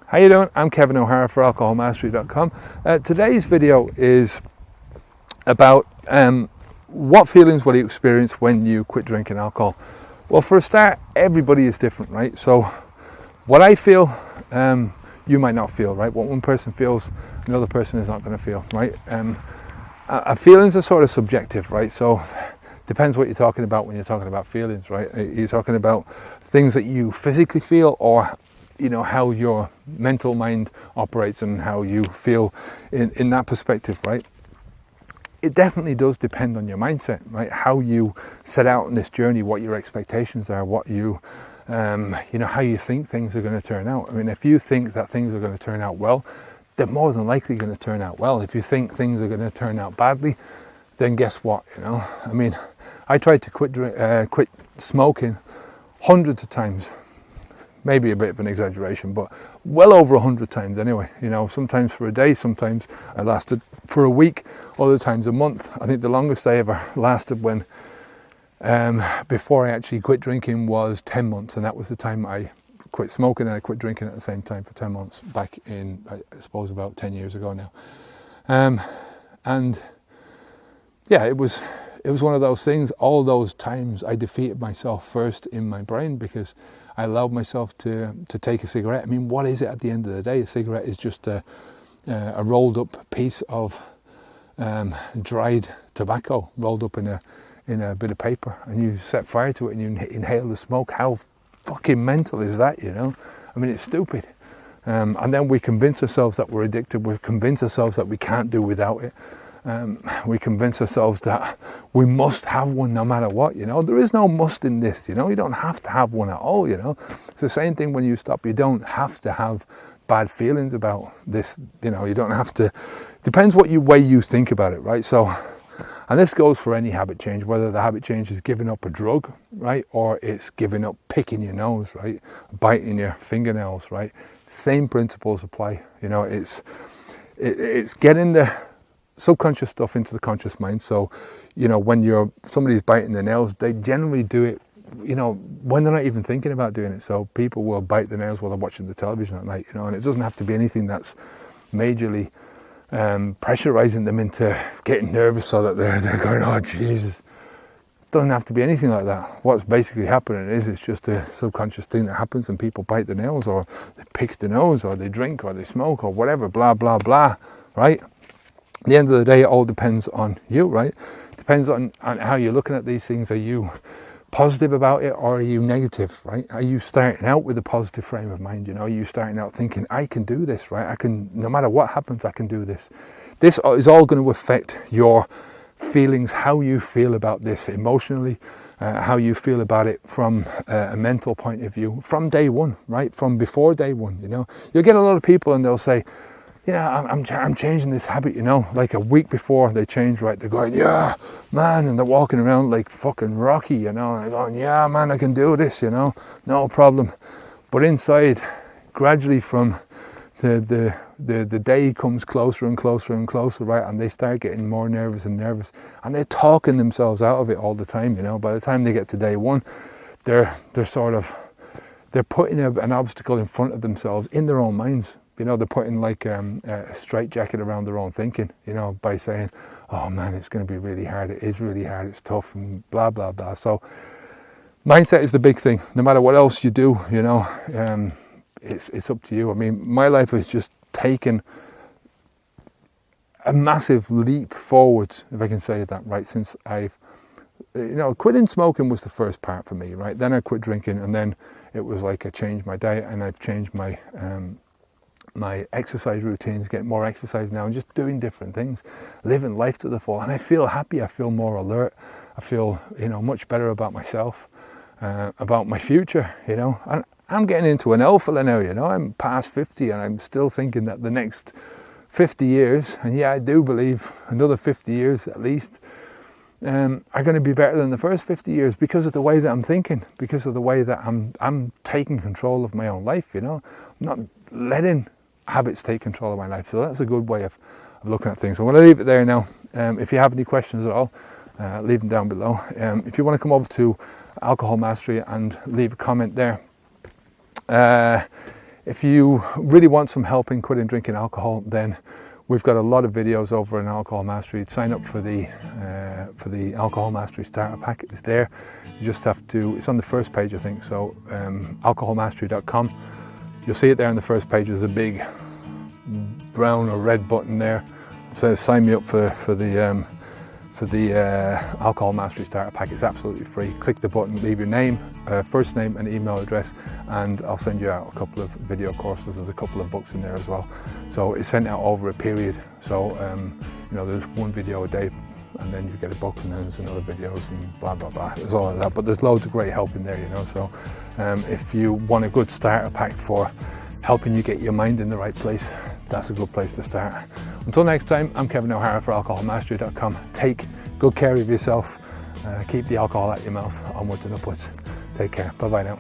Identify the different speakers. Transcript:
Speaker 1: How you doing? I'm Kevin O'Hara for alcoholmastery.com. Today's video is about what feelings will you experience when you quit drinking alcohol. Well, for a start, everybody is different, right? So what I feel, you might not feel, right? What one person feels, another person is not going to feel, right? Feelings are sort of subjective, right? So depends what you're talking about when you're talking about feelings, right? You're talking about things that you physically feel, or how your mental mind operates and how you feel in that perspective, right? It definitely does depend on your mindset, right? How you set out on this journey, what your expectations are, what you, how you think things are going to turn out. I mean, if you think that things are going to turn out well, they're more than likely going to turn out well. If you think things are going to turn out badly, then guess what? I mean, I tried to quit smoking hundreds of times. Maybe a bit of an exaggeration, but well over 100 times anyway. Sometimes for a day, sometimes I lasted for a week, other times a month. I think the longest I ever lasted before I actually quit drinking was 10 months, and that was the time I quit smoking and I quit drinking at the same time for 10 months, back in, I suppose, about 10 years ago now. And yeah, it was one of those things. All those times I defeated myself first in my brain, because I allowed myself to take a cigarette. I mean, what is it at the end of the day? A cigarette is just a rolled up piece of dried tobacco rolled up in a bit of paper, and you set fire to it and you inhale the smoke. How fucking mental is that? I mean, it's stupid. And then we convince ourselves that we're addicted. We convince ourselves that we can't do without it. We convince ourselves that we must have one no matter what. There is no must in this. You don't have to have one at all. It's the same thing when you stop. You don't have to have bad feelings about this. You don't have to. Depends what way you think about it, right? So, and this goes for any habit change, whether the habit change is giving up a drug, right, or it's giving up picking your nose, right, biting your fingernails, right. Same principles apply. It's getting the subconscious stuff into the conscious mind. So, when somebody's biting their nails, they generally do it, when they're not even thinking about doing it. So people will bite their nails while they're watching the television at night, and it doesn't have to be anything that's majorly pressurizing them into getting nervous so that they're going, oh Jesus. It doesn't have to be anything like that. What's basically happening is it's just a subconscious thing that happens, and people bite their nails, or they pick the nose, or they drink, or they smoke, or whatever, blah, blah, blah, right? At the end of the day, it all depends on you, right? Depends on how you're looking at these things. Are you positive about it, or are you negative, right? Are you starting out with a positive frame of mind? Are you starting out thinking, I can do this, right? I can, no matter what happens, I can do this. This is all going to affect your feelings, how you feel about this emotionally, how you feel about it from a mental point of view, from day one, right? From before day one, You'll get a lot of people and they'll say, I'm changing this habit, like a week before they change, right? They're going, yeah, man, and they're walking around like fucking Rocky, and they're going, yeah, man, I can do this, no problem. But inside, gradually from the day comes closer and closer and closer, right? And they start getting more nervous and nervous, and they're talking themselves out of it all the time, By the time they get to day one, they're putting an obstacle in front of themselves in their own minds. They're putting like a straitjacket around their own thinking, by saying, oh man, it's going to be really hard. It is really hard. It's tough, and blah, blah, blah. So mindset is the big thing. No matter what else you do, it's up to you. I mean, my life has just taken a massive leap forwards, if I can say that, right? Since I've, quitting smoking was the first part for me, right? Then I quit drinking, and then it was like I changed my diet, and I've changed my exercise routines, getting more exercise now, and just doing different things, living life to the full. And I feel happy, I feel more alert, I feel, much better about myself, about my future, and I'm getting into an alpha now, I'm past 50, and I'm still thinking that the next 50 years, and yeah, I do believe another 50 years at least, are going to be better than the first 50 years, because of the way that I'm thinking, because of the way that I'm taking control of my own life, I'm not letting habits take control of my life. So that's a good way of looking at things. I'm going to leave it there now. If you have any questions at all, leave them down below. If you want to come over to Alcohol Mastery and leave a comment there. If you really want some help in quitting drinking alcohol, then we've got a lot of videos over in Alcohol Mastery. Sign up for the Alcohol Mastery Starter Pack. It's there. You just have to, it's on the first page, I think, so alcoholmastery.com. You'll see it there on the first page. There's a big brown or red button there. It says sign me up for the Alcohol Mastery Starter Pack. It's absolutely free. Click the button, leave your name, first name and email address, and I'll send you out a couple of video courses. There's a couple of books in there as well. So it's sent out over a period. So you know, there's one video a day, and then you get a book, and then there's another videos and blah blah blah. There's all of that, but there's loads of great help in there, you know. So if you want a good starter pack for helping you get your mind in the right place, that's a good place to start. Until next time, I'm Kevin O'Hara for alcoholmastery.com. Take good care of yourself. Keep the alcohol out your mouth, onwards and upwards. Take care. Bye bye now.